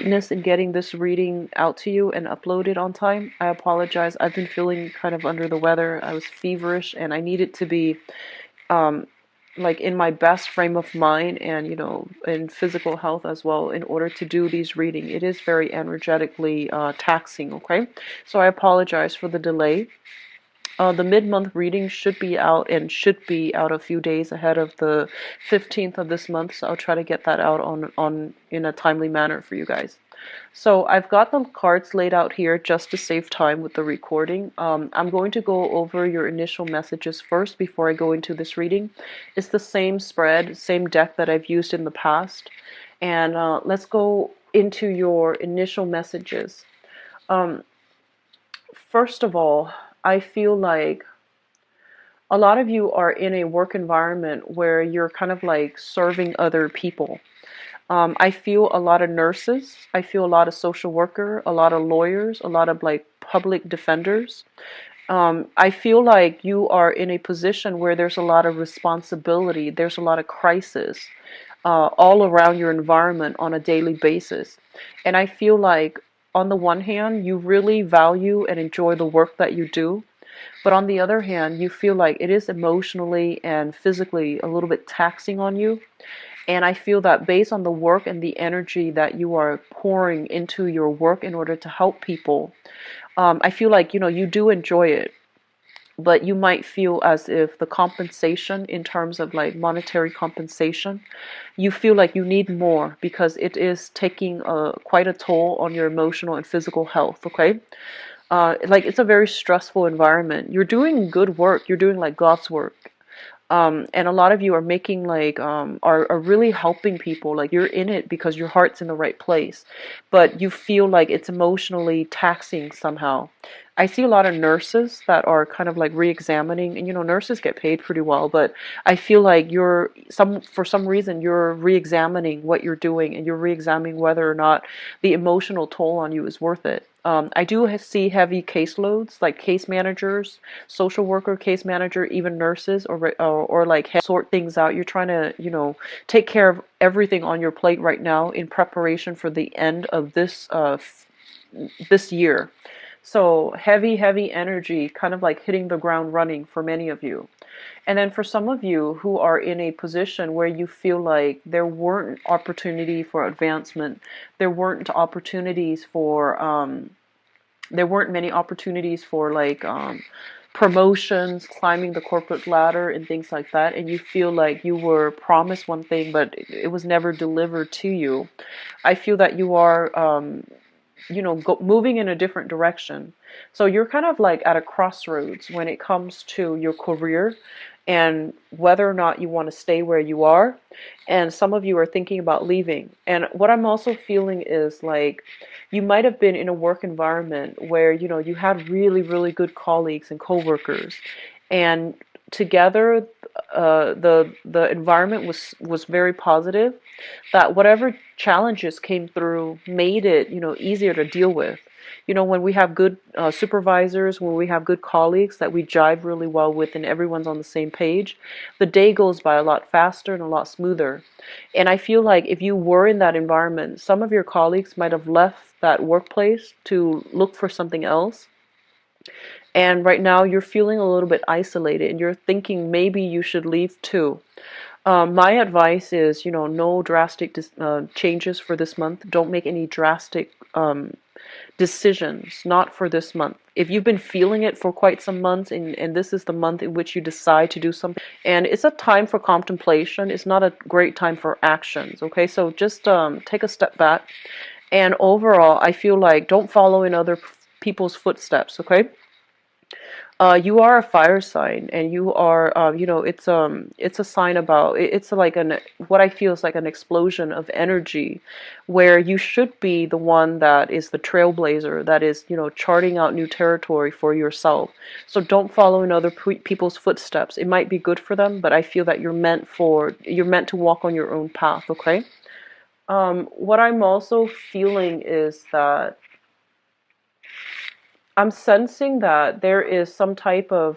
in getting this reading out to you and uploaded on time. I apologize. I've been feeling kind of under the weather. I was feverish and I needed to be um, like in my best frame of mind and in physical health as well in order to do these reading. It is very energetically taxing, okay? So I apologize for the delay. The mid-month reading should be out and should be out a few days ahead of the 15th of this month, so I'll try to get that out on in a timely manner for you guys. So I've got the cards laid out here just to save time with the recording. I'm going to go over your initial messages first before I go into this reading. It's the same spread, same deck that I've used in the past. And let's go into your initial messages. Um, First of all, I feel like a lot of you are in a work environment where you're kind of like serving other people. I feel a lot of nurses. I feel a lot of social worker, a lot of lawyers, a lot of like public defenders. I feel like you are in a position where there's a lot of responsibility. There's a lot of crisis all around your environment on a daily basis. And I feel like on the one hand, you really value and enjoy the work that you do. But on the other hand, you feel like it is emotionally and physically a little bit taxing on you. And I feel that based on the work and the energy that you are pouring into your work in order to help people, I feel like, you do enjoy it. But you might feel as if the compensation in terms of like monetary compensation, you feel like you need more because it is taking quite a toll on your emotional and physical health, okay? Like it's a very stressful environment. You're doing good work. You're doing like God's work. And a lot of you are making like are really helping people. Like you're in it because your heart's in the right place, but you feel like it's emotionally taxing somehow. I see a lot of nurses that are kind of like re-examining, and nurses get paid pretty well, but I feel like for some reason you're re-examining what you're doing and you're re-examining whether or not the emotional toll on you is worth it. I do see heavy caseloads, like case managers, social worker, case manager, even nurses, or like sort things out. You're trying to, take care of everything on your plate right now in preparation for the end of this year. So heavy energy, kind of like hitting the ground running for many of you. And then for some of you who are in a position where you feel like there weren't opportunity for advancement, there weren't many opportunities for like promotions, climbing the corporate ladder and things like that, and you feel like you were promised one thing but it was never delivered to you. I feel that you are moving in a different direction. So you're kind of like at a crossroads when it comes to your career and whether or not you want to stay where you are. And some of you are thinking about leaving. And what I'm also feeling is like you might have been in a work environment where, you had really, really good colleagues and coworkers. And together, the environment was very positive, that whatever challenges came through made it easier to deal with. When we have good supervisors, when we have good colleagues that we jive really well with and everyone's on the same page, the day goes by a lot faster and a lot smoother. And I feel like if you were in that environment, some of your colleagues might have left that workplace to look for something else. And right now you're feeling a little bit isolated and you're thinking maybe you should leave too. My advice is, no drastic changes for this month. Don't make any drastic decisions, not for this month. If you've been feeling it for quite some months and this is the month in which you decide to do something, and it's a time for contemplation, it's not a great time for actions, okay? So just take a step back. And overall, I feel like don't follow in other people's footsteps, okay? You are a fire sign, and you are, it's a sign about, it's like what I feel is like an explosion of energy, where you should be the one that is the trailblazer, that is, charting out new territory for yourself. So don't follow in other people's footsteps. It might be good for them, but I feel that you're meant to walk on your own path, okay? What I'm also feeling is that I'm sensing that there is some type of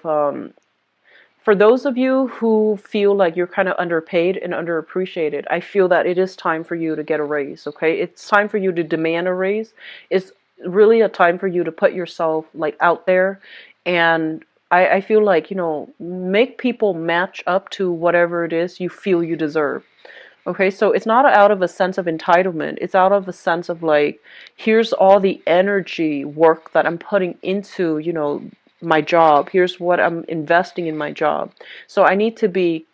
For those of you who feel like you're kind of underpaid and underappreciated, I feel that it is time for you to get a raise, okay? It's time for you to demand a raise. It's really a time for you to put yourself like out there, and I feel like, make people match up to whatever it is you feel you deserve. Okay, so it's not out of a sense of entitlement. It's out of a sense of like, here's all the energy work that I'm putting into, my job. Here's what I'm investing in my job. So I need to be,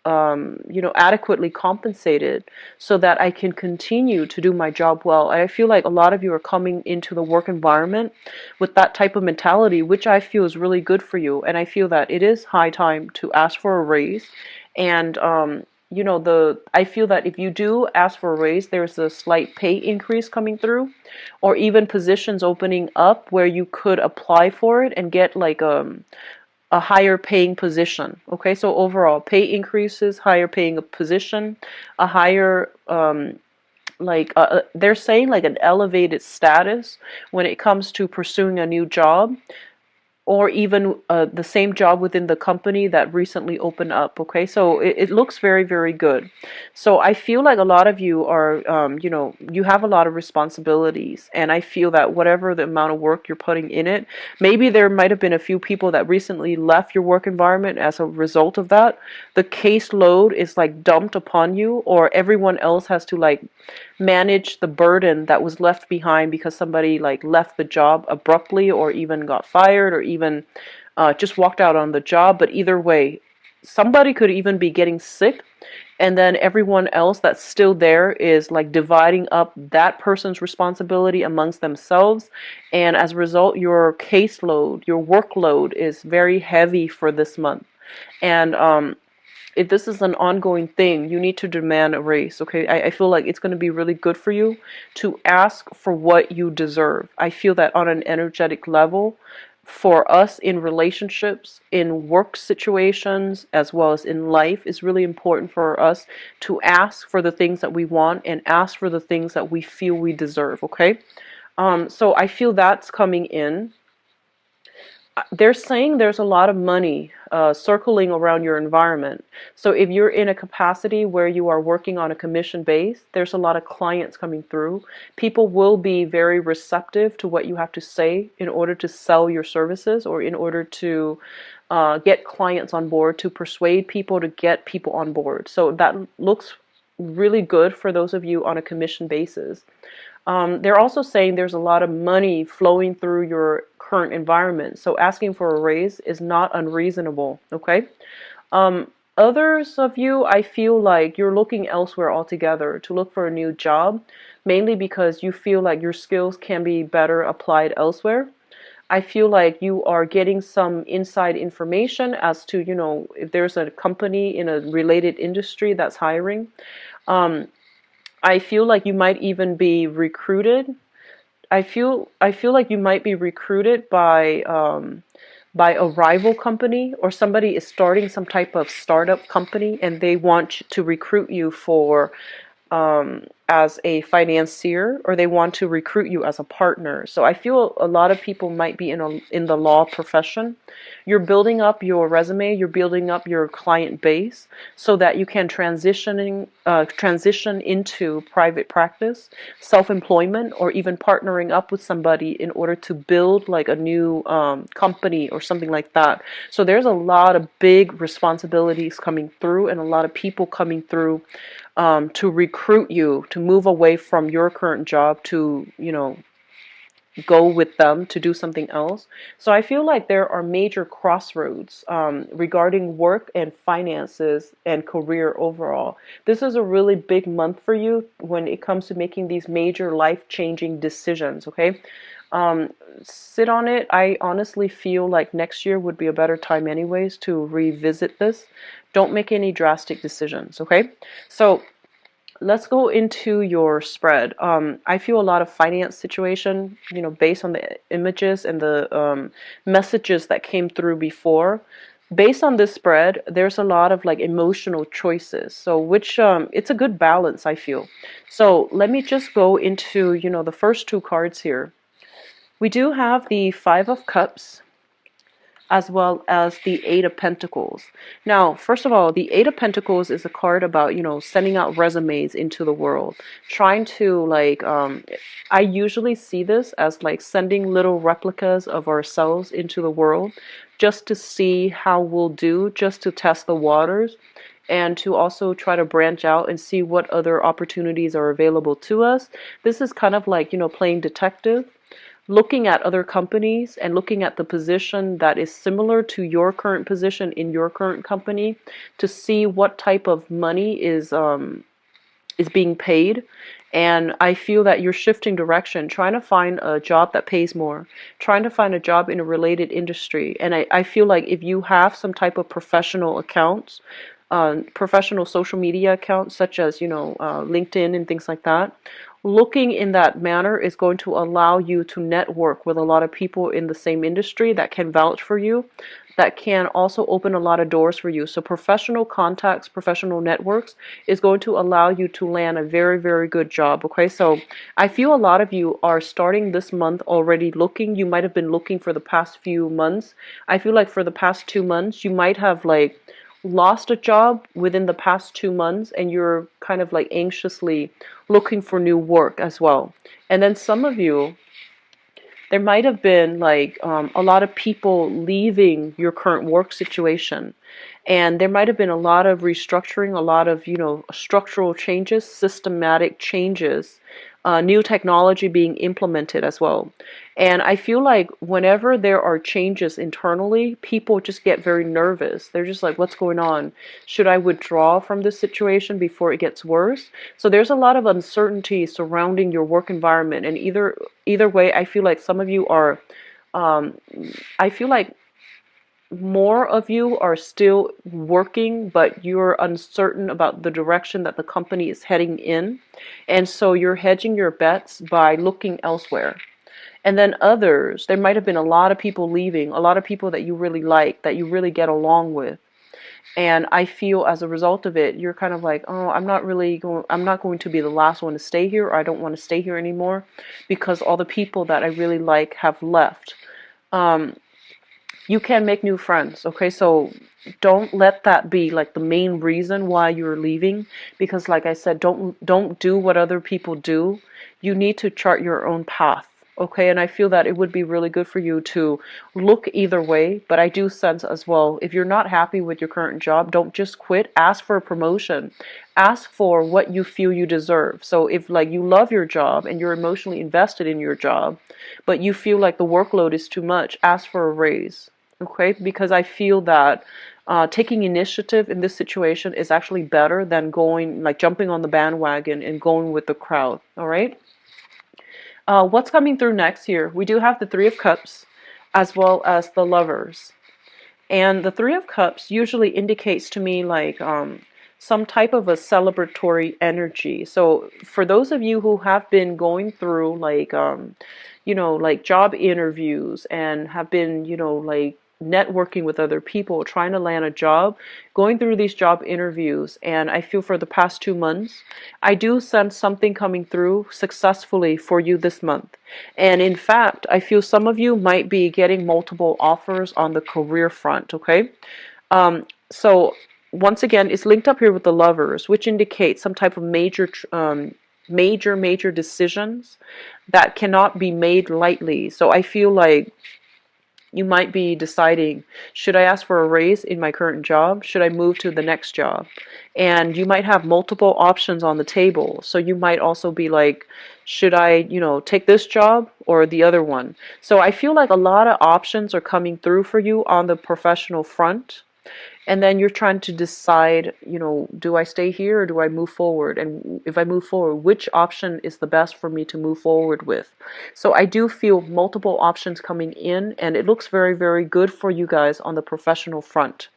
adequately compensated so that I can continue to do my job well. And I feel like a lot of you are coming into the work environment with that type of mentality, which I feel is really good for you. And I feel that it is high time to ask for a raise. And I feel that if you do ask for a raise, there's a slight pay increase coming through, or even positions opening up where you could apply for it and get like a higher paying position. Okay, so overall pay increases, higher paying position, a higher they're saying like an elevated status when it comes to pursuing a new job, or even the same job within the company that recently opened up. Okay, so it looks very, very good. So I feel like a lot of you are, you have a lot of responsibilities, and I feel that whatever the amount of work you're putting in it, maybe there might have been a few people that recently left your work environment as a result of that. The caseload is like dumped upon you, or everyone else has to like manage the burden that was left behind because somebody like left the job abruptly, or even got fired, or even just walked out on the job. But either way, somebody could even be getting sick, and then everyone else that's still there is like dividing up that person's responsibility amongst themselves, and as a result, your caseload, your workload is very heavy for this month. And if this is an ongoing thing, you need to demand a raise, okay? I feel like it's going to be really good for you to ask for what you deserve. I feel that on an energetic level, for us in relationships, in work situations, as well as in life, it's really important for us to ask for the things that we want and ask for the things that we feel we deserve, okay? So I feel that's coming in. They're saying there's a lot of money circling around your environment. So if you're in a capacity where you are working on a commission base, there's a lot of clients coming through. People will be very receptive to what you have to say in order to sell your services, or in order to get clients on board, to persuade people, to get people on board. So that looks really good for those of you on a commission basis. They're also saying there's a lot of money flowing through your current environment. So asking for a raise is not unreasonable, okay? Others of you, I feel like you're looking elsewhere altogether to look for a new job, mainly because you feel like your skills can be better applied elsewhere. I feel like you are getting some inside information as to, if there's a company in a related industry that's hiring. I feel like you might even be recruited. I feel like you might be recruited by a rival company, or somebody is starting some type of startup company and they want to recruit you for as a financier, or they want to recruit you as a partner. So I feel a lot of people might be in the law profession. You're building up your resume, you're building up your client base so that you can transition into private practice, self-employment, or even partnering up with somebody in order to build like a new company or something like that. So there's a lot of big responsibilities coming through, and a lot of people coming through to recruit you to move away from your current job to, go with them to do something else. So I feel like there are major crossroads regarding work and finances and career overall. This is a really big month for you when it comes to making these major life-changing decisions, okay? Sit on it. I honestly feel like next year would be a better time anyways to revisit this. Don't make any drastic decisions, okay? So let's go into your spread. I feel a lot of finance situation, based on the images and the messages that came through before. Based on this spread, there's a lot of like emotional choices. So which it's a good balance, I feel. So let me just go into, the first two cards here. We do have the Five of Cups, as well as the Eight of Pentacles. Now, first of all, the Eight of Pentacles is a card about, sending out resumes into the world, trying to I usually see this as like sending little replicas of ourselves into the world just to see how we'll do, just to test the waters, and to also try to branch out and see what other opportunities are available to us. This is kind of like, playing detective, looking at other companies and looking at the position that is similar to your current position in your current company to see what type of money is being paid. And I feel that you're shifting direction, trying to find a job that pays more, trying to find a job in a related industry. And I feel like if you have some type of professional accounts, professional social media accounts, such as, LinkedIn and things like that, looking in that manner is going to allow you to network with a lot of people in the same industry that can vouch for you, that can also open a lot of doors for you. So professional contacts, professional networks is going to allow you to land a very, very good job. Okay, so I feel a lot of you are starting this month already looking. You might have been looking for the past few months. I feel like for the past 2 months, you might have lost a job within the past 2 months, and you're kind of anxiously looking for new work as well. And then some of you, there might have been a lot of people leaving your current work situation, and there might have been a lot of restructuring, a lot of structural changes, systematic changes, new technology being implemented as well. And I feel like whenever there are changes internally, people just get very nervous. They're just like, what's going on? Should I withdraw from this situation before it gets worse? So there's a lot of uncertainty surrounding your work environment. And either way, I feel like some of you are, I feel like more of you are still working, but you're uncertain about the direction that the company is heading in. And so you're hedging your bets by looking elsewhere. And then others, there might have been a lot of people leaving, a lot of people that you really like, that you really get along with. And I feel as a result of it, you're kind of like, oh, I'm not going to be the last one to stay here, or I don't want to stay here anymore because all the people that I really like have left. You can make new friends, okay? So don't let that be the main reason why you're leaving, because like I said, don't do what other people do. You need to chart your own path, okay? And I feel that it would be really good for you to look either way, but I do sense as well, if you're not happy with your current job, don't just quit. Ask for a promotion. Ask for what you feel you deserve. So if you love your job and you're emotionally invested in your job, but you feel like the workload is too much, ask for a raise. Okay, because I feel that taking initiative in this situation is actually better than jumping on the bandwagon and going with the crowd. All right. What's coming through next here? We do have the Three of Cups as well as the Lovers. And the Three of Cups usually indicates to me some type of a celebratory energy. So for those of you who have been going through job interviews and have been, networking with other people, trying to land a job, going through these job interviews, and I feel for the past 2 months, I do sense something coming through successfully for you this month. And in fact, I feel some of you might be getting multiple offers on the career front, okay? So once again, it's linked up here with the Lovers, which indicates some type of major decisions that cannot be made lightly. So I feel like you might be deciding, should I ask for a raise in my current job? Should I move to the next job? And you might have multiple options on the table. So you might also be like, should I, take this job or the other one? So I feel like a lot of options are coming through for you on the professional front. And then you're trying to decide, do I stay here or do I move forward? And if I move forward, which option is the best for me to move forward with? So I do feel multiple options coming in, and it looks very, very good for you guys on the professional front.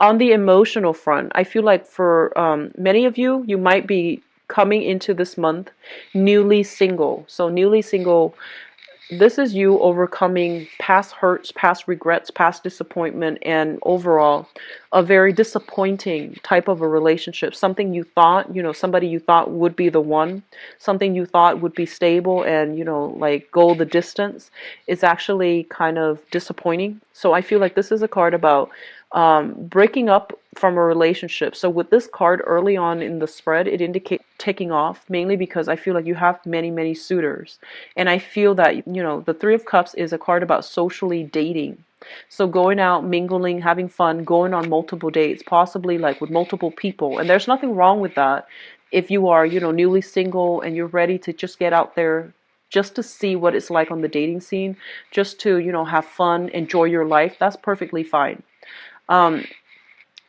On the emotional front, I feel like for many of you, you might be coming into this month newly single. So newly single, this is you overcoming past hurts, past regrets, past disappointment, and overall a very disappointing type of a relationship. Something you thought, somebody you thought would be the one, something you thought would be stable and, like go the distance, is actually kind of disappointing. So I feel like this is a card about breaking up from a relationship. So with this card early on in the spread, it indicates taking off, mainly because I feel like you have many, many suitors. And I feel that, the Three of Cups is a card about socially dating. So going out, mingling, having fun, going on multiple dates, possibly like with multiple people. And there's nothing wrong with that if you are, newly single and you're ready to just get out there just to see what it's like on the dating scene, just to, have fun, enjoy your life. That's perfectly fine. Um,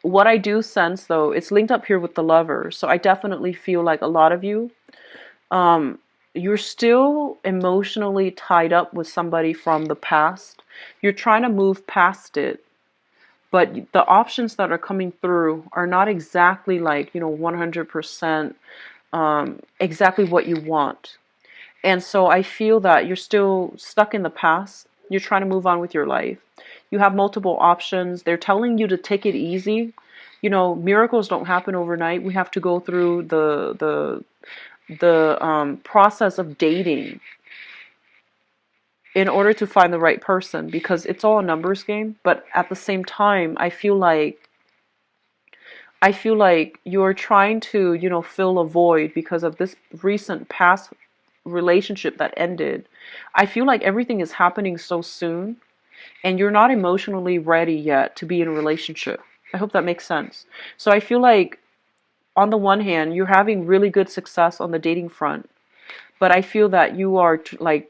what I do sense, though, it's linked up here with the Lover. So I definitely feel like a lot of you, you're still emotionally tied up with somebody from the past. You're trying to move past it, but the options that are coming through are not exactly like, 100% exactly what you want. And so I feel that you're still stuck in the past. You're trying to move on with your life. You have multiple options. They're telling you to take it easy. Miracles don't happen overnight. We have to go through the process of dating in order to find the right person, because it's all a numbers game. But at the same time, I feel like you're trying to, fill a void because of this recent past relationship that ended. I feel like everything is happening so soon and you're not emotionally ready yet to be in a relationship. I hope that makes sense. So I feel like on the one hand, you're having really good success on the dating front, but I feel that you are like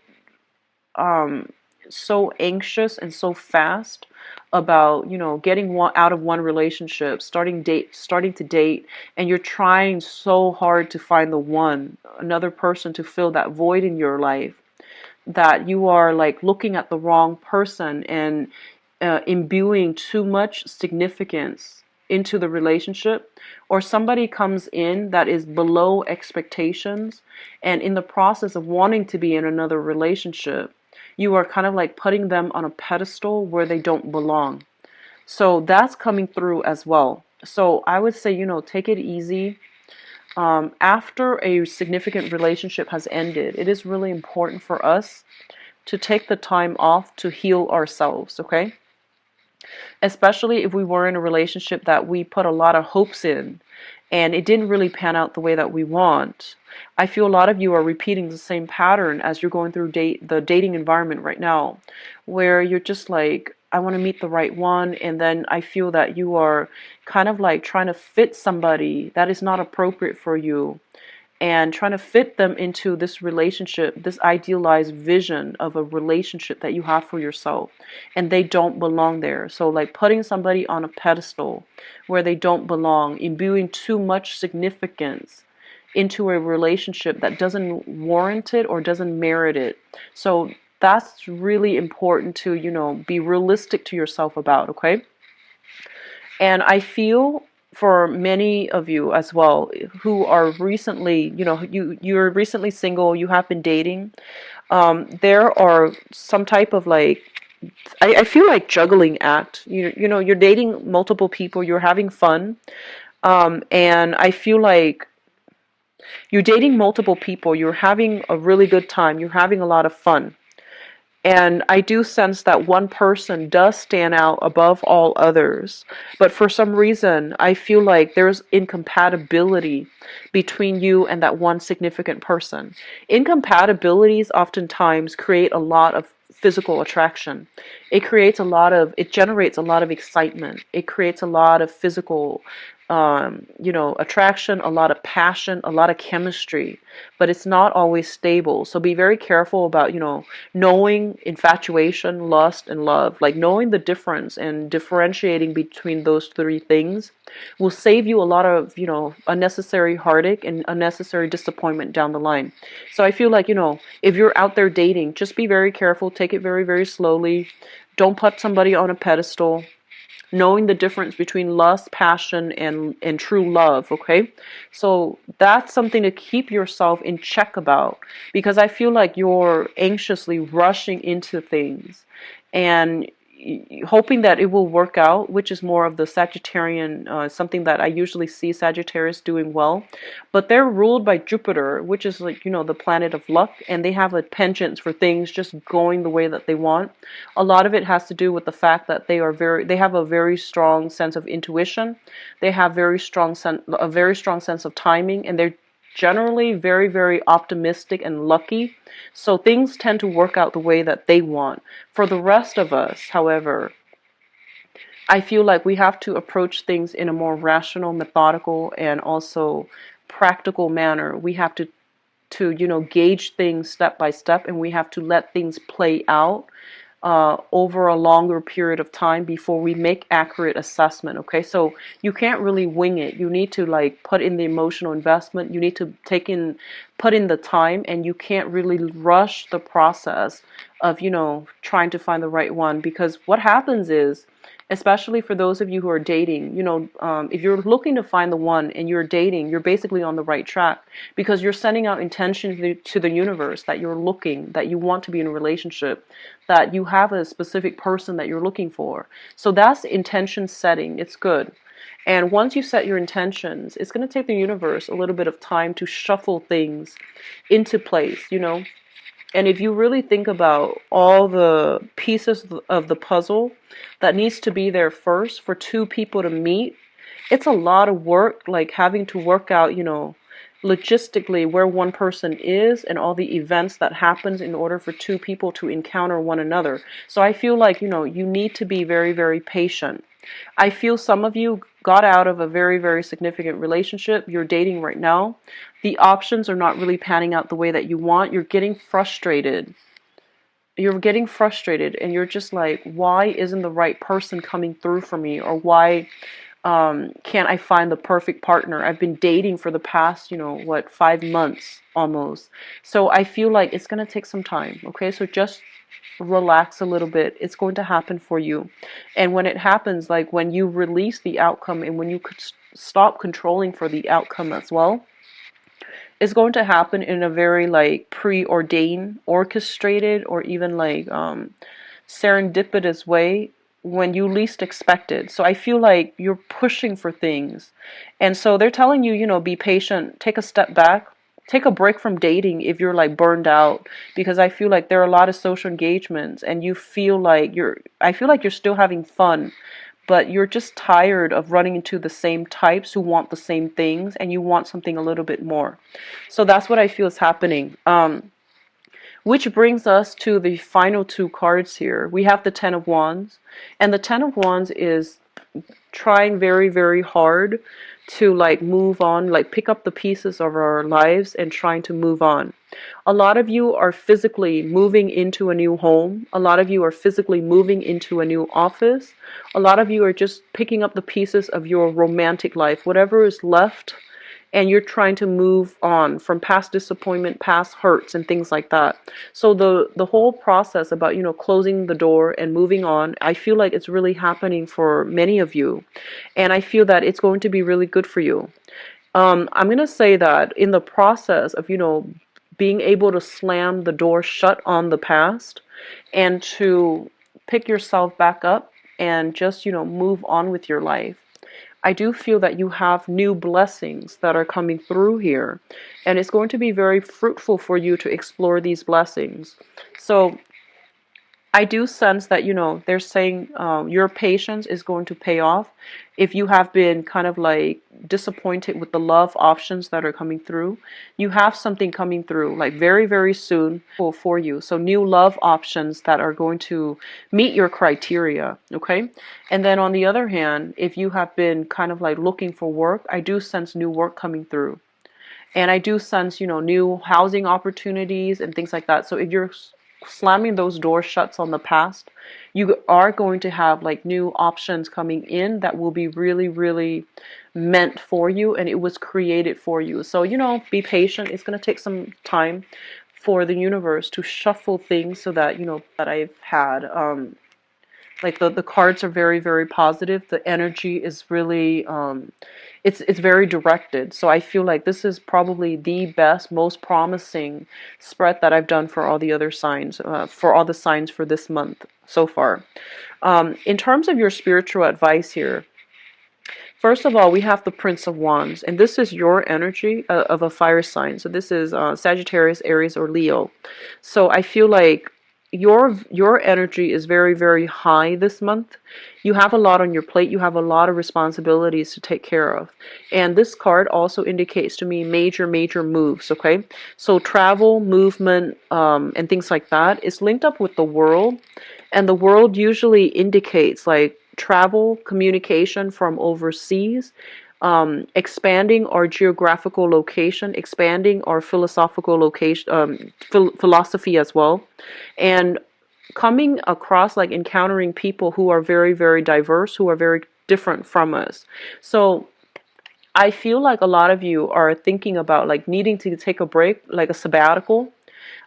um so anxious and so fast about, getting out of one relationship, starting to date, and you're trying so hard to find the one, another person to fill that void in your life, that you are like looking at the wrong person and imbuing too much significance into the relationship, or somebody comes in that is below expectations, and in the process of wanting to be in another relationship, you are kind of like putting them on a pedestal where they don't belong. So that's coming through as well. So I would say, take it easy. After a significant relationship has ended, it is really important for us to take the time off to heal ourselves, okay? Especially if we were in a relationship that we put a lot of hopes in and it didn't really pan out the way that we want. I feel a lot of you are repeating the same pattern as you're going through the dating environment right now, where you're just like, I want to meet the right one, and then I feel that you are kind of like trying to fit somebody that is not appropriate for you, and trying to fit them into this relationship, this idealized vision of a relationship that you have for yourself, and they don't belong there. So like putting somebody on a pedestal where they don't belong, imbuing too much significance into a relationship that doesn't warrant it or doesn't merit it. So that's really important to, be realistic to yourself about, okay? And I feel for many of you as well who are recently, you're recently single, you have been dating, there are some type of like, I feel like juggling act. You're dating multiple people, you're having fun, and I feel like you're dating multiple people, you're having a really good time, you're having a lot of fun. And I do sense that one person does stand out above all others. But for some reason, I feel like there's incompatibility between you and that one significant person. Incompatibilities oftentimes create a lot of physical attraction. It generates a lot of excitement. It creates a lot of physical attraction, a lot of passion, a lot of chemistry, but it's not always stable. So be very careful about, knowing infatuation, lust, and love. Like knowing the difference and differentiating between those three things will save you a lot of, unnecessary heartache and unnecessary disappointment down the line. So I feel like, if you're out there dating, just be very careful, take it very, very slowly. Don't put somebody on a pedestal. knowing the difference between lust, passion, and true love, okay? So that's something to keep yourself in check about, because I feel like you're anxiously rushing into things and hoping that it will work out, which is more of the Sagittarian, something that I usually see Sagittarius doing well. But they're ruled by Jupiter, which is like, the planet of luck, and they have a penchant for things just going the way that they want. A lot of it has to do with the fact that they have a very strong sense of intuition. They have a very strong sense of timing, and they're generally very, very optimistic and lucky. So things tend to work out the way that they want. For the rest of us, however, I feel like we have to approach things in a more rational, methodical, and also practical manner. We have to gauge things step by step, and we have to let things play out over a longer period of time before we make accurate assessment. Okay, so you can't really wing it. You need to like put in the emotional investment. You need to put in the time, and you can't really rush the process of trying to find the right one, because what happens is, especially for those of you who are dating, if you're looking to find the one and you're dating, you're basically on the right track, because you're sending out intention to the universe that you're looking, that you want to be in a relationship, that you have a specific person that you're looking for. So that's intention setting. It's good. And once you set your intentions, it's going to take the universe a little bit of time to shuffle things into place. And if you really think about all the pieces of the puzzle that needs to be there first for two people to meet, it's a lot of work, like having to work out, logistically where one person is and all the events that happens in order for two people to encounter one another. So I feel like, you need to be very, very patient. I feel some of you got out of a very, very significant relationship. You're dating right now. The options are not really panning out the way that you want. You're getting frustrated. And you're just like, why isn't the right person coming through for me? Or why can't I find the perfect partner? I've been dating for the past, 5 months almost. So I feel like it's going to take some time. Okay, so just relax a little bit. It's going to happen for you. And when it happens, like when you release the outcome and when you could stop controlling for the outcome as well, it's going to happen in a very like preordained, orchestrated, or even like serendipitous way when you least expect it. So I feel like you're pushing for things. And so they're telling you, be patient, take a step back, take a break from dating if you're like burned out, because I feel like there are a lot of social engagements and I feel like you're still having fun, but you're just tired of running into the same types who want the same things, and you want something a little bit more. So that's what I feel is happening. Which brings us to the final two cards here. We have the Ten of Wands, and the Ten of Wands is trying very, very hard to like move on, like pick up the pieces of our lives and trying to move on. A lot of you are physically moving into a new home. A lot of you are physically moving into a new office. A lot of you are just picking up the pieces of your romantic life, whatever is left, and you're trying to move on from past disappointment, past hurts, and things like that. So the whole process about, closing the door and moving on, I feel like it's really happening for many of you, and I feel that it's going to be really good for you. I'm going to say that in the process of, being able to slam the door shut on the past and to pick yourself back up and just, move on with your life, I do feel that you have new blessings that are coming through here, and it's going to be very fruitful for you to explore these blessings. So I do sense that, they're saying your patience is going to pay off. If you have been kind of like disappointed with the love options that are coming through, you have something coming through like very, very soon for you. So new love options that are going to meet your criteria, okay? And then on the other hand, if you have been kind of like looking for work, I do sense new work coming through. And I do sense, new housing opportunities and things like that. So if you're slamming those doors shuts on the past, you are going to have like new options coming in that will be really, really meant for you, and it was created for you. So, be patient. It's going to take some time for the universe to shuffle things so that, that I've had Like the cards are very, very positive. The energy is really it's very directed. So I feel like this is probably the best, most promising spread that I've done for all the other signs, for all the signs for this month so far. In terms of your spiritual advice here, first of all, we have the Prince of Wands, and this is your energy of a fire sign. So this is Sagittarius, Aries, or Leo. So I feel like your energy is very, very high this month. You have a lot on your plate. You have a lot of responsibilities to take care of. And this card also indicates to me major, major moves, okay? So travel, movement, and things like that is linked up with the world. And the world usually indicates like travel, communication from overseas, expanding our geographical location, expanding our philosophical location, philosophy as well, and coming across like encountering people who are very, very diverse, who are very different from us. So I feel like a lot of you are thinking about like needing to take a break, like a sabbatical.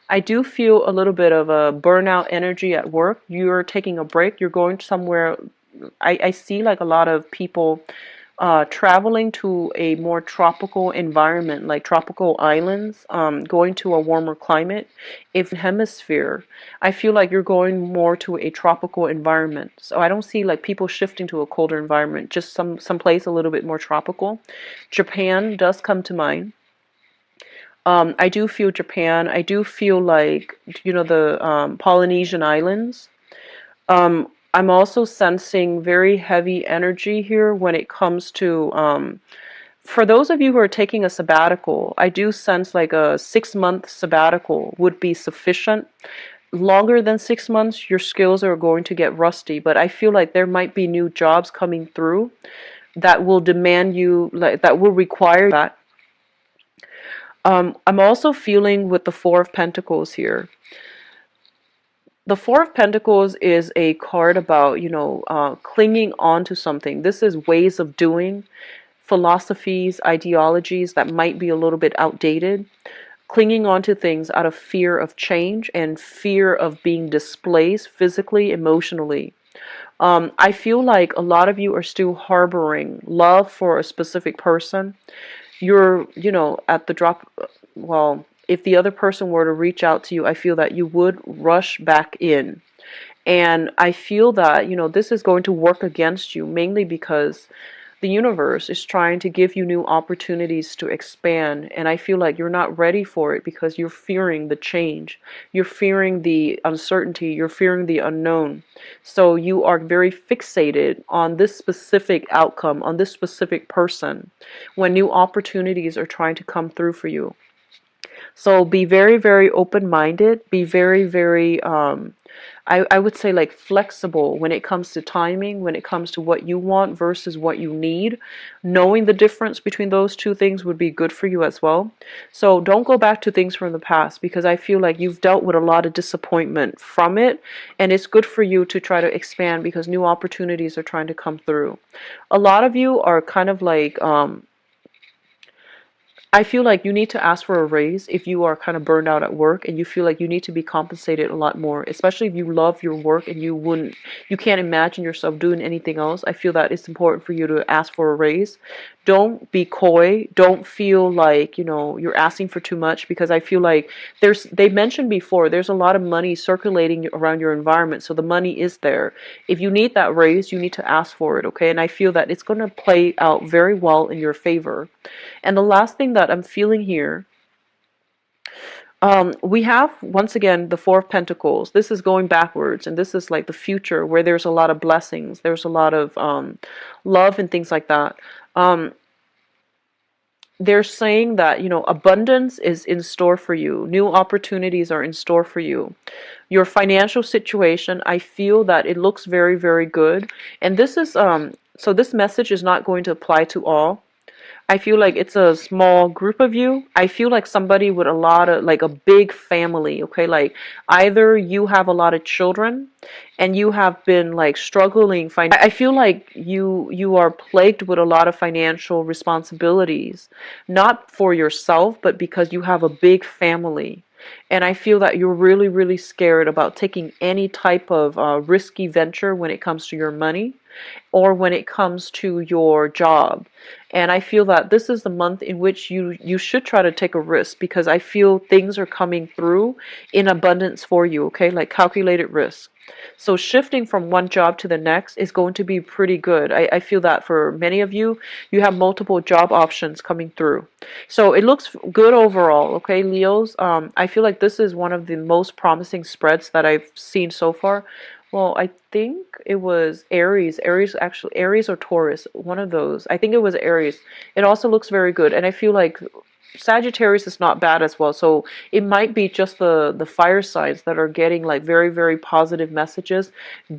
I do feel a little bit of a burnout energy at work. You're taking a break, you're going somewhere. I see like a lot of people traveling to a more tropical environment, like tropical islands, going to a warmer climate. If hemisphere, I feel like you're going more to a tropical environment. So I don't see like people shifting to a colder environment, just some place a little bit more tropical. Japan does come to mind. I do feel Japan. I do feel like, the Polynesian islands. I'm also sensing very heavy energy here when it comes to, for those of you who are taking a sabbatical, I do sense like a 6 month sabbatical would be sufficient. Longer than 6 months, your skills are going to get rusty, but I feel like there might be new jobs coming through that will demand you, like that will require that. I'm also feeling with the Four of Pentacles here. The Four of Pentacles is a card about, clinging on to something. This is ways of doing, philosophies, ideologies that might be a little bit outdated. Clinging on to things out of fear of change and fear of being displaced physically, emotionally. I feel like a lot of you are still harboring love for a specific person. You're, at the drop, well, if the other person were to reach out to you, I feel that you would rush back in. And I feel that, this is going to work against you, mainly because the universe is trying to give you new opportunities to expand. And I feel like you're not ready for it because you're fearing the change. You're fearing the uncertainty. You're fearing the unknown. So you are very fixated on this specific outcome, on this specific person, when new opportunities are trying to come through for you. So be very, very open-minded. Be very, very, I would say like flexible when it comes to timing, when it comes to what you want versus what you need. Knowing the difference between those two things would be good for you as well. So don't go back to things from the past because I feel like you've dealt with a lot of disappointment from it. And it's good for you to try to expand because new opportunities are trying to come through. A lot of you are kind of like, I feel like you need to ask for a raise if you are kind of burned out at work and you feel like you need to be compensated a lot more, especially if you love your work and you can't imagine yourself doing anything else. I feel that it's important for you to ask for a raise. Don't be coy. Don't feel like, you're asking for too much because I feel like they mentioned before, there's a lot of money circulating around your environment. So the money is there. If you need that raise, you need to ask for it. Okay. And I feel that it's going to play out very well in your favor. And the last thing that I'm feeling here, we have, once again, the Four of Pentacles. This is going backwards, and this is like the future where there's a lot of blessings. There's a lot of love and things like that. They're saying that, abundance is in store for you. New opportunities are in store for you. Your financial situation, I feel that it looks very, very good. And this is, so this message is not going to apply to all. I feel like it's a small group of you. I feel like somebody with a lot of, like a big family, okay? Like either you have a lot of children and you have been like struggling. I feel like you are plagued with a lot of financial responsibilities, not for yourself, but because you have a big family. And I feel that you're really, really scared about taking any type of risky venture when it comes to your money or when it comes to your job. And I feel that this is the month in which you should try to take a risk, because I feel things are coming through in abundance for you, okay? Like calculated risk. So shifting from one job to the next is going to be pretty good. I feel that for many of you, you have multiple job options coming through. So it looks good overall, okay, Leos? I feel like this is one of the most promising spreads that I've seen so far. Well, I think it was Aries. Aries, actually, Aries or Taurus, one of those. I think it was Aries. It also looks very good. And I feel like Sagittarius is not bad as well. So it might be just the fire signs that are getting like very, very positive messages,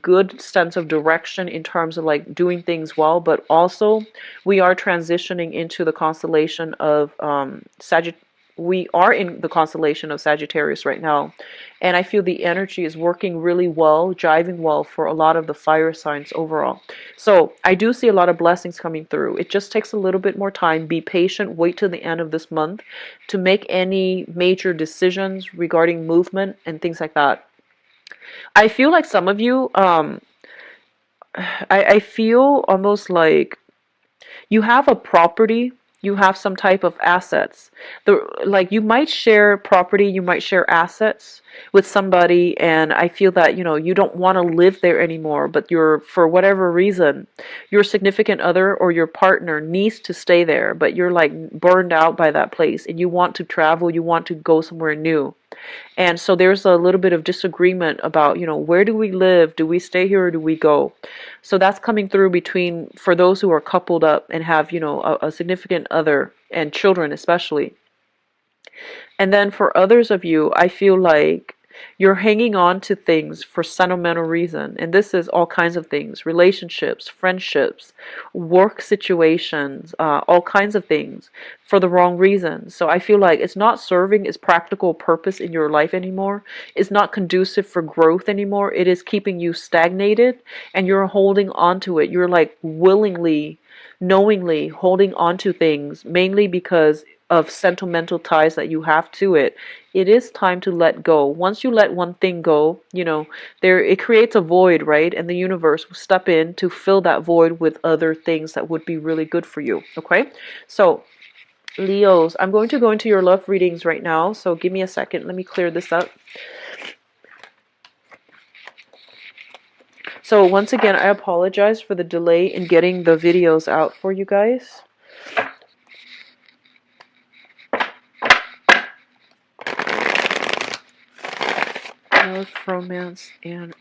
good sense of direction in terms of like doing things well. But also we are transitioning into the constellation of Sagittarius. We are in the constellation of Sagittarius right now, and I feel the energy is working really well, jiving well for a lot of the fire signs overall. So I do see a lot of blessings coming through. It just takes a little bit more time. Be patient. Wait till the end of this month to make any major decisions regarding movement and things like that. I feel like some of you, I feel almost like you have a property, you have some type of assets. Like you might share property, you might share assets with somebody, and I feel that, you don't want to live there anymore, but for whatever reason, your significant other or your partner needs to stay there, but you're like burned out by that place and you want to travel, you want to go somewhere new. And so there's a little bit of disagreement about, where do we live? Do we stay here or do we go? So that's coming through between, for those who are coupled up and have, a significant other and children especially. And then for others of you, I feel like you're hanging on to things for sentimental reason. And this is all kinds of things: relationships, friendships, work situations, all kinds of things for the wrong reasons. So I feel like it's not serving its practical purpose in your life anymore. It's not conducive for growth anymore. It is keeping you stagnated and you're holding on to it. You're like willingly, knowingly holding on to things mainly because of sentimental ties that you have to it. It is time to let go. Once you let one thing go, it creates a void, right? And the universe will step in to fill that void with other things that would be really good for you. Okay? So, Leos, I'm going to go into your love readings right now. So give me a second. Let me clear this up. So once again, I apologize for the delay in getting the videos out for you guys. Love, romance, and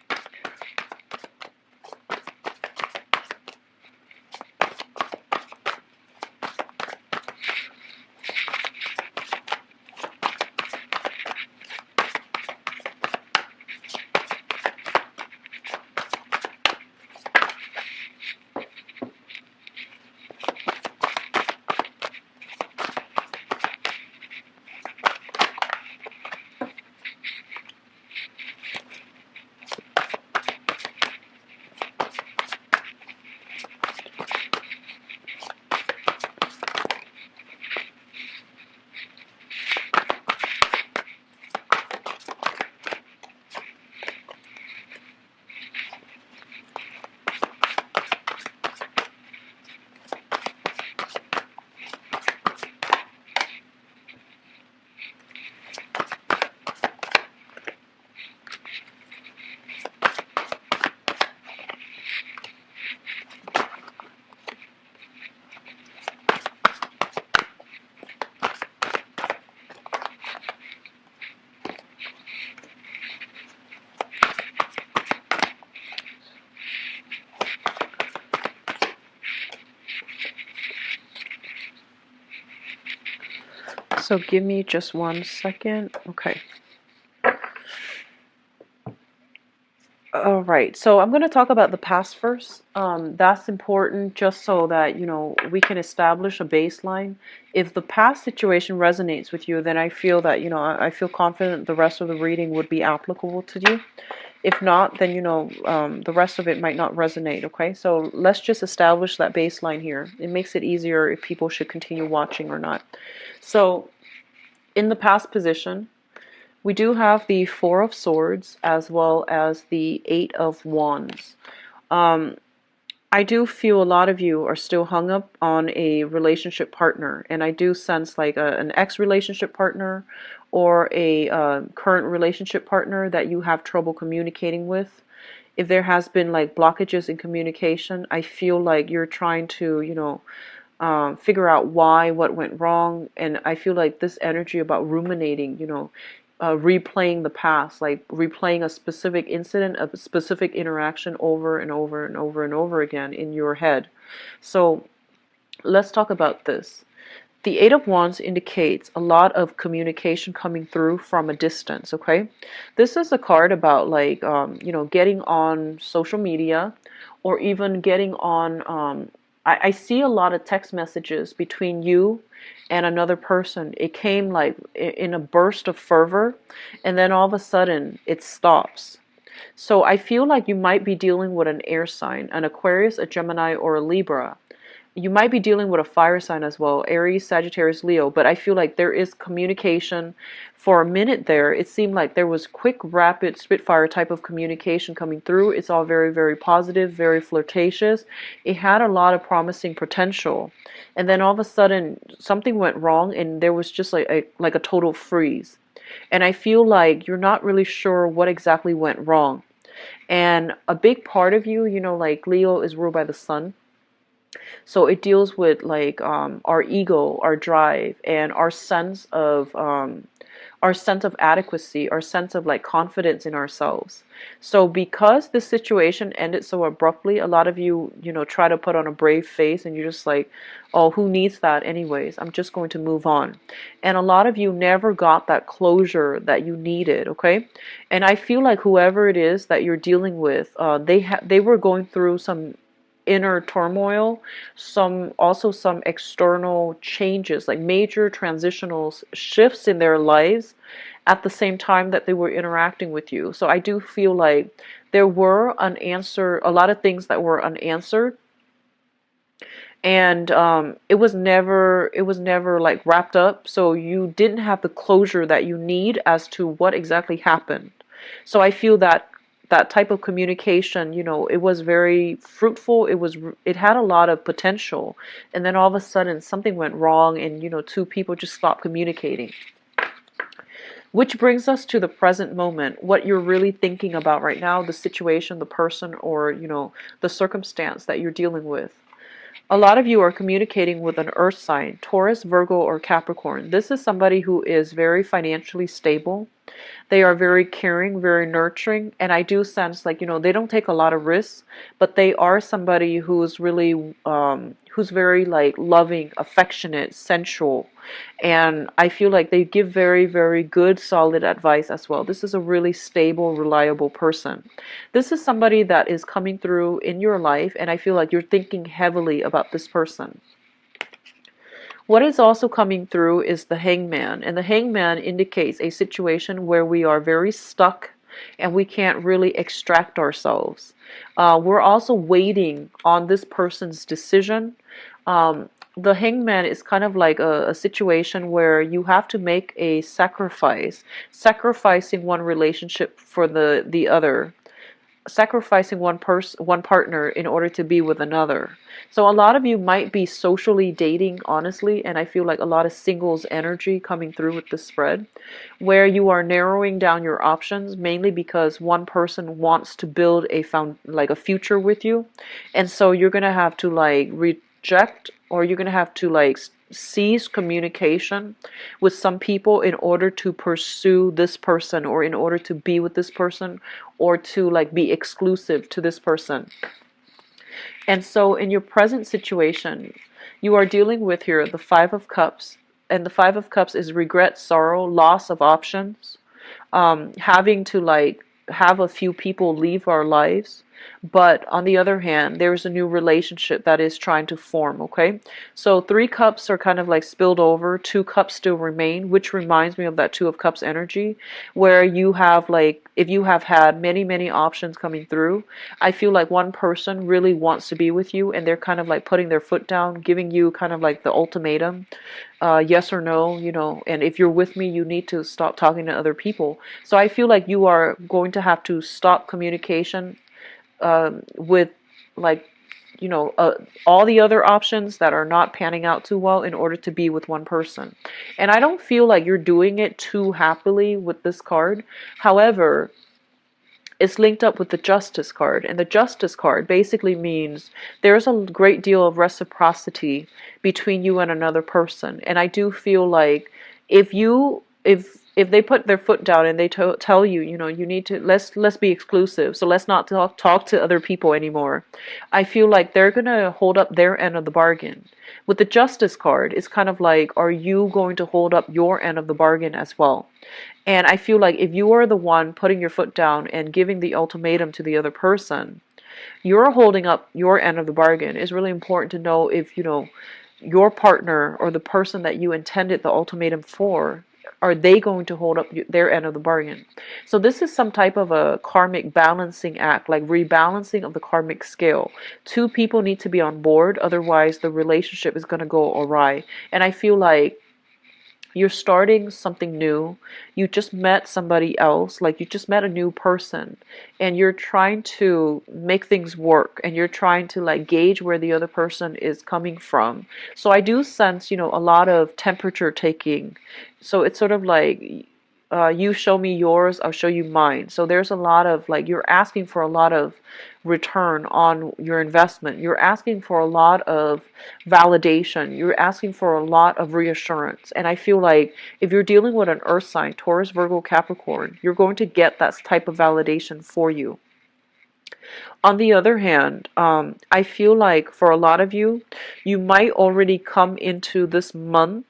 so give me just 1 second. Okay. All right, so I'm going to talk about the past first. That's important just so that, we can establish a baseline. If the past situation resonates with you, then I feel that, I feel confident the rest of the reading would be applicable to you. If not, then, the rest of it might not resonate, okay? So let's just establish that baseline here. It makes it easier if people should continue watching or not. So in the past position, We do have the Four of Swords as well as the Eight of Wands. Um, I do feel a lot of you are still hung up on a relationship partner, and I do sense like an ex-relationship partner or a current relationship partner that you have trouble communicating with. If there has been like blockages in communication, I feel like you're trying to, figure out why, what went wrong. And I feel like this energy about ruminating, replaying the past, like replaying a specific incident, a specific interaction over and over and over and over again in your head. So let's talk about this. The Eight of Wands indicates a lot of communication coming through from a distance, okay? This is a card about like, getting on social media or even getting on, I see a lot of text messages between you and another person. It came like in a burst of fervor, and then all of a sudden it stops. So I feel like you might be dealing with an air sign, an Aquarius, a Gemini, or a Libra. You might be dealing with a fire sign as well, Aries, Sagittarius, Leo, but I feel like there is communication. For a minute there, it seemed like there was quick, rapid, spitfire type of communication coming through. It's all very, very positive, very flirtatious. It had a lot of promising potential. And then all of a sudden, something went wrong, and there was just like a total freeze. And I feel like you're not really sure what exactly went wrong. And a big part of you, like Leo is ruled by the sun. So it deals with like our ego, our drive, and our sense of adequacy, our sense of like confidence in ourselves. So because this situation ended so abruptly, a lot of you, try to put on a brave face, and you're just like, oh, who needs that anyways? I'm just going to move on. And a lot of you never got that closure that you needed, okay? And I feel like whoever it is that you're dealing with, they were going through some inner turmoil, some external changes, like major transitional shifts in their lives at the same time that they were interacting with you. So I do feel like there were a lot of things that were unanswered, and it was never like wrapped up, so you didn't have the closure that you need as to what exactly happened. So I feel that that type of communication, it was very fruitful. It had a lot of potential, and then all of a sudden something went wrong, and two people just stopped communicating. Which brings us to the present moment, what you're really thinking about right now, the situation, the person, or the circumstance that you're dealing with. A lot of you are communicating with an earth sign, Taurus, Virgo, or Capricorn. This is somebody who is very financially stable. They are very caring, very nurturing, and I do sense like, they don't take a lot of risks, but they are somebody who's really, who's very like loving, affectionate, sensual, and I feel like they give very, very good, solid advice as well. This is a really stable, reliable person. This is somebody that is coming through in your life, and I feel like you're thinking heavily about this person. What is also coming through is the hangman, and the hangman indicates a situation where we are very stuck and we can't really extract ourselves. We're also waiting on this person's decision. The hangman is kind of like a situation where you have to make a sacrifice, sacrificing one relationship for the other, sacrificing one partner in order to be with another. So a lot of you might be socially dating, honestly, and I feel like a lot of singles energy coming through with the spread, where you are narrowing down your options mainly because one person wants to build a future with you, and so you're gonna have to like reject, or you're gonna have to like cease communication with some people in order to pursue this person, or in order to be with this person, or to like be exclusive to this person. And so in your present situation, you are dealing with here the Five of Cups, and the Five of Cups is regret, sorrow, loss of options, having to like have a few people leave our lives. But on the other hand, there's a new relationship that is trying to form, okay? So 3 cups are kind of like spilled over, 2 cups still remain, which reminds me of that Two of Cups energy, where you have like, if you have had many, many options coming through, I feel like one person really wants to be with you and they're kind of like putting their foot down, giving you kind of like the ultimatum, yes or no, and if you're with me, you need to stop talking to other people. So I feel like you are going to have to stop communication with like all the other options that are not panning out too well in order to be with one person. And I don't feel like you're doing it too happily with this card. However, it's linked up with the Justice card, and the Justice card basically means there's a great deal of reciprocity between you and another person. And I do feel like if they put their foot down and they tell you, you need to let's be exclusive, so let's not talk to other people anymore, I feel like they're gonna hold up their end of the bargain. With the Justice card, it's kind of like, are you going to hold up your end of the bargain as well? And I feel like if you are the one putting your foot down and giving the ultimatum to the other person, you're holding up your end of the bargain. It's really important to know if, your partner or the person that you intended the ultimatum for, are they going to hold up their end of the bargain? So this is some type of a karmic balancing act, like rebalancing of the karmic scale. 2 people need to be on board, otherwise the relationship is going to go awry. And I feel like you're starting something new. You just met somebody else, like you just met a new person, and you're trying to make things work, and you're trying to like gauge where the other person is coming from. So I do sense, a lot of temperature taking. So it's sort of like, you show me yours, I'll show you mine. So there's a lot of like, you're asking for a lot of return on your investment. You're asking for a lot of validation. You're asking for a lot of reassurance. And I feel like if you're dealing with an earth sign, Taurus, Virgo, Capricorn, you're going to get that type of validation for you. On the other hand, I feel like for a lot of you, you might already come into this month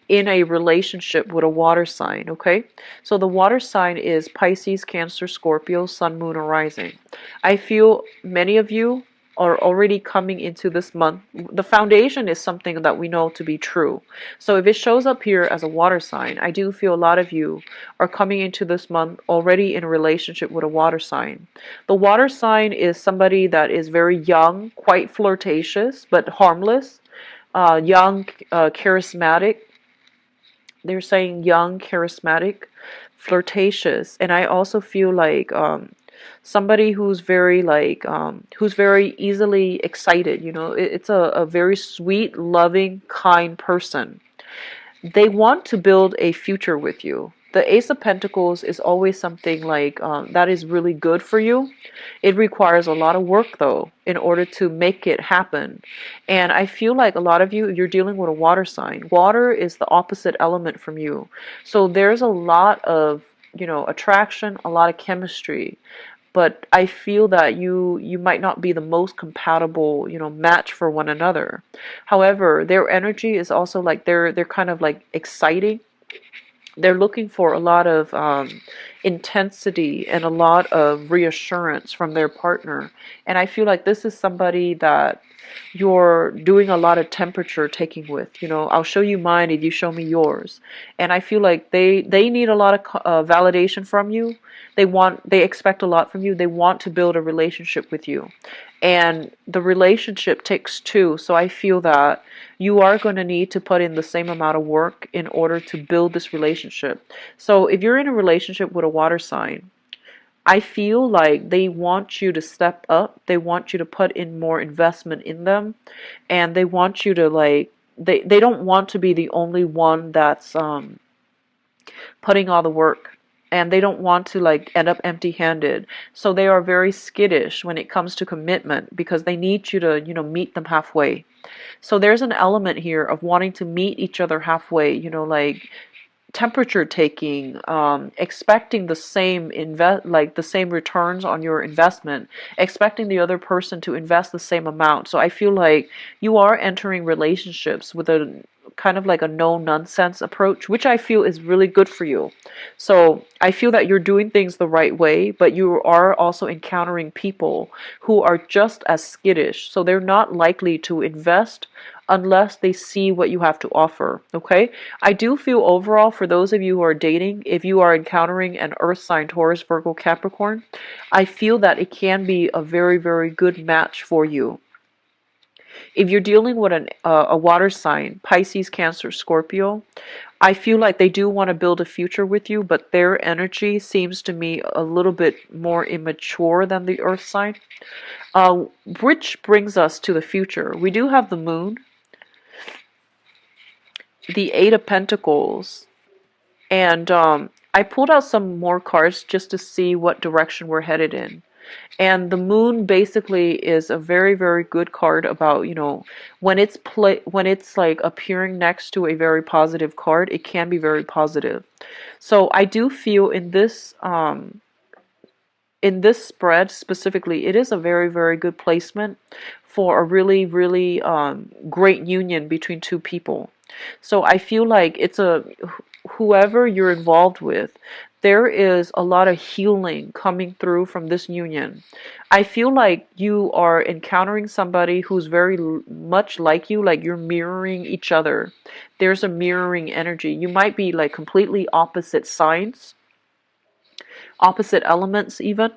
in a relationship with a water sign, okay? So the water sign is Pisces, Cancer, Scorpio, Sun, Moon, or Rising. I feel many of you are already coming into this month. The foundation is something that we know to be true. So if it shows up here as a water sign, I do feel a lot of you are coming into this month already in a relationship with a water sign. The water sign is somebody that is very young, quite flirtatious, but harmless, young, charismatic. They're saying young, charismatic, flirtatious, and I also feel like somebody who's very like who's very easily excited. It's a very sweet, loving, kind person. They want to build a future with you. The Ace of Pentacles is always something like that is really good for you. It requires a lot of work, though, in order to make it happen. And I feel like a lot of you, you're dealing with a water sign. Water is the opposite element from you. So there's a lot of, attraction, a lot of chemistry. But I feel that you might not be the most compatible, match for one another. However, their energy is also like they're kind of like exciting. They're looking for a lot of intensity and a lot of reassurance from their partner. And I feel like this is somebody that you're doing a lot of temperature taking with. I'll show you mine if you show me yours. And I feel like they need a lot of validation from you. They expect a lot from you. They want to build a relationship with you. And the relationship takes 2. So I feel that you are going to need to put in the same amount of work in order to build this relationship. So if you're in a relationship with a water sign, I feel like they want you to step up. They want you to put in more investment in them. And they want you to like, they don't want to be the only one that's putting all the work. And they don't want to like end up empty-handed. So they are very skittish when it comes to commitment because they need you to, meet them halfway. So there's an element here of wanting to meet each other halfway, like temperature taking, expecting the same the same returns on your investment, expecting the other person to invest the same amount. So I feel like you are entering relationships with a kind of like a no nonsense approach, which I feel is really good for you. So I feel that you're doing things the right way, but you are also encountering people who are just as skittish. So they're not likely to invest unless they see what you have to offer. Okay? I do feel overall, for those of you who are dating, if you are encountering an earth sign, Taurus, Virgo, Capricorn, I feel that it can be a very, very good match for you. If you're dealing with a water sign, Pisces, Cancer, Scorpio, I feel like they do want to build a future with you, but their energy seems to me a little bit more immature than the earth sign. Which brings us to the future. We do have the moon, the Eight of Pentacles, and I pulled out some more cards just to see what direction we're headed in. And the moon basically is a very, very good card about, when it's like appearing next to a very positive card, it can be very positive. So I do feel in this spread specifically, it is a very, very good placement for a really, really great union between two people. So I feel like whoever you're involved with, there is a lot of healing coming through from this union. I feel like you are encountering somebody who's very much like you, like you're mirroring each other. There's a mirroring energy. You might be like completely opposite signs, opposite elements even,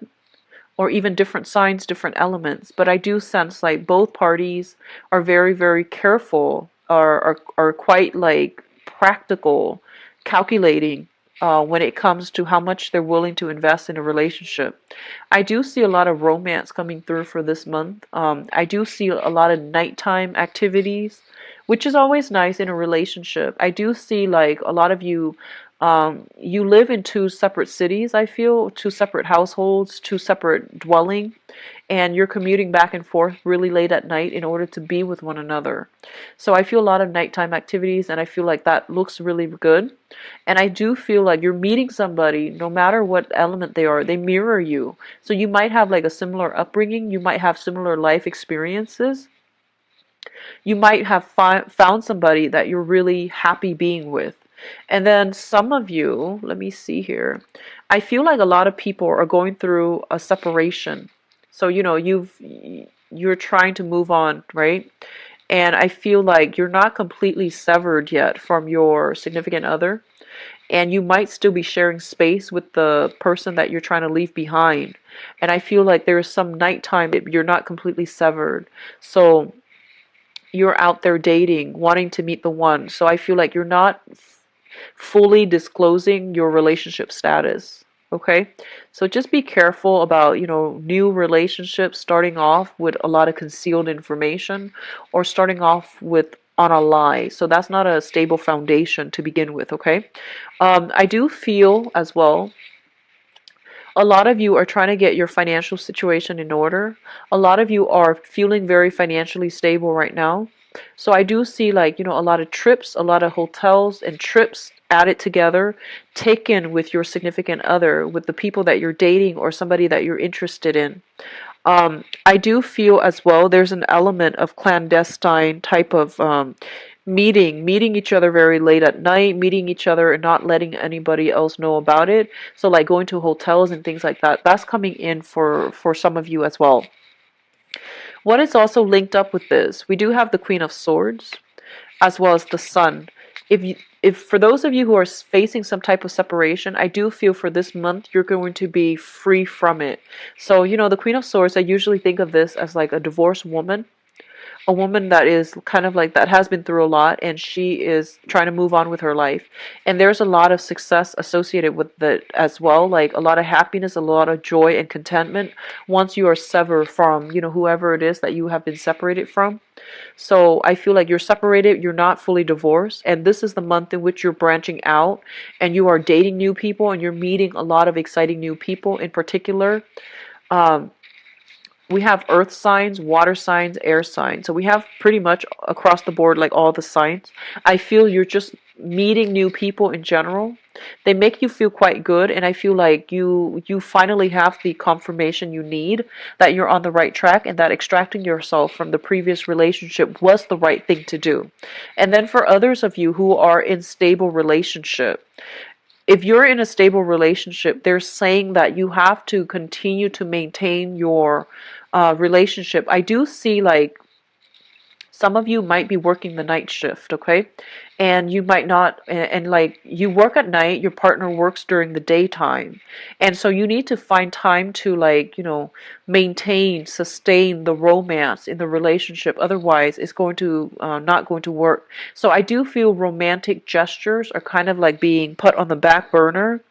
or even different signs, different elements. But I do sense like both parties are very, very careful, are quite like practical, calculating when it comes to how much they're willing to invest in a relationship. I do see a lot of romance coming through for this month. I do see a lot of nighttime activities, which is always nice in a relationship. I do see like a lot of you, you live in two separate cities, I feel, two separate households, two separate dwelling, and you're commuting back and forth really late at night in order to be with one another. So I feel a lot of nighttime activities, and I feel like that looks really good. And I do feel like you're meeting somebody, no matter what element they are, they mirror you. So you might have like a similar upbringing, you might have similar life experiences. You might have found somebody that you're really happy being with. And then some of you, let me see here. I feel like a lot of people are going through a separation. So, you're trying to move on, right? And I feel like you're not completely severed yet from your significant other. And you might still be sharing space with the person that you're trying to leave behind. And I feel like there's some nighttime that you're not completely severed. So you're out there dating, wanting to meet the one. So I feel like you're not fully disclosing your relationship status. Okay? So just be careful about, new relationships starting off with a lot of concealed information or starting off with on a lie. So that's not a stable foundation to begin with, okay? I do feel as well a lot of you are trying to get your financial situation in order. A lot of you are feeling very financially stable right now. So I do see like, a lot of trips, a lot of hotels and trips added together, taken with your significant other, with the people that you're dating or somebody that you're interested in. I do feel as well there's an element of clandestine type of meeting each other very late at night, meeting each other and not letting anybody else know about it. So like going to hotels and things like that. That's coming in for some of you as well. What is also linked up with this? We do have the Queen of Swords as well as the Sun. If for those of you who are facing some type of separation, I do feel for this month you're going to be free from it. So, the Queen of Swords, I usually think of this as like a divorced woman, a woman that is kind of like that has been through a lot and she is trying to move on with her life. And there's a lot of success associated with that as well, like a lot of happiness, a lot of joy and contentment once you are severed from, whoever it is that you have been separated from. So I feel like you're separated, you're not fully divorced, and this is the month in which you're branching out and you are dating new people and you're meeting a lot of exciting new people in particular. Um, we have earth signs, water signs, air signs. So we have pretty much across the board like all the signs. I feel you're just meeting new people in general. They make you feel quite good, and I feel like you finally have the confirmation you need that you're on the right track and that extracting yourself from the previous relationship was the right thing to do. And then for others of you who are in stable relationship, if you're in a stable relationship, they're saying that you have to continue to maintain your relationship. I do see like some of you might be working the night shift, okay? And you might not, and like you work at night, your partner works during the daytime. And so you need to find time to like, maintain, sustain the romance in the relationship. Otherwise, it's going to not going to work. So I do feel romantic gestures are kind of like being put on the back burner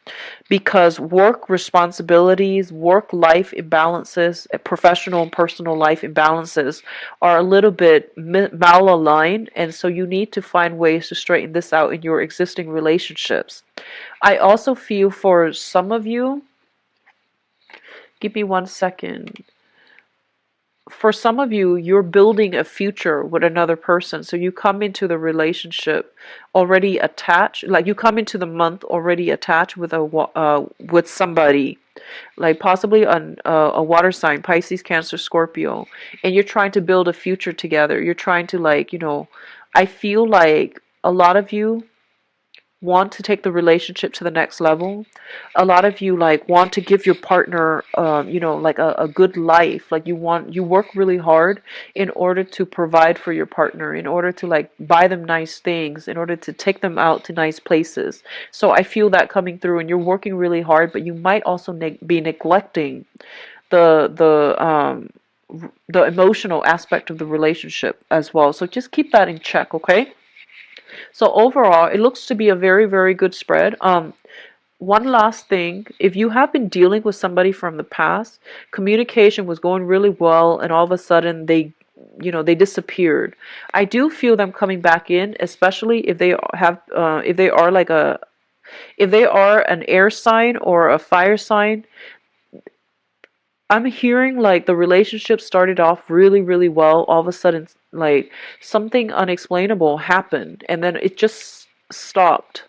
because work responsibilities, work life imbalances, professional and personal life imbalances are a little bit malaligned, and so you need to find ways to straighten this out in your existing relationships. I also feel for some of you, give me 1 second. For some of you, you're building a future with another person. So you come into the relationship already attached, like you come into the month already attached with with somebody, like possibly a water sign, Pisces, Cancer, Scorpio, and you're trying to build a future together. You're trying to like, I feel like a lot of you want to take the relationship to the next level. A lot of you like want to give your partner like a good life. Like you work really hard in order to provide for your partner, in order to like buy them nice things, in order to take them out to nice places. So I feel that coming through, and you're working really hard, but you might also be neglecting the the emotional aspect of the relationship as well. So just keep that in check, okay? So overall, it looks to be a very, very good spread. One last thing, if you have been dealing with somebody from the past, communication was going really well, and all of a sudden they disappeared. I do feel them coming back in, especially if they have, if they are an air sign or a fire sign. I'm hearing like the relationship started off really, really well. All of a sudden, like something unexplainable happened, and then it just stopped.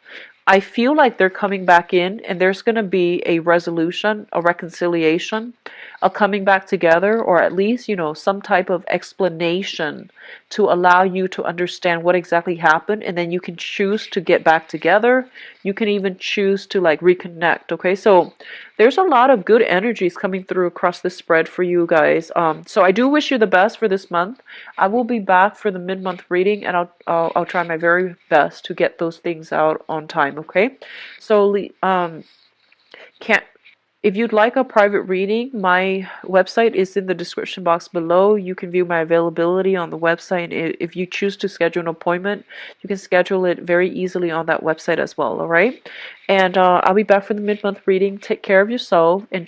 I feel like they're coming back in, and there's going to be a resolution, a reconciliation, a coming back together, or at least, some type of explanation to allow you to understand what exactly happened, and then you can choose to get back together. You can even choose to like reconnect, okay? So there's a lot of good energies coming through across this spread for you guys. So I do wish you the best for this month. I will be back for the mid-month reading, and I'll try my very best to get those things out on time. Okay, so can't. If you'd like a private reading, my website is in the description box below. You can view my availability on the website. If you choose to schedule an appointment, you can schedule it very easily on that website as well, all right? And I'll be back for the mid-month reading. Take care of yourself and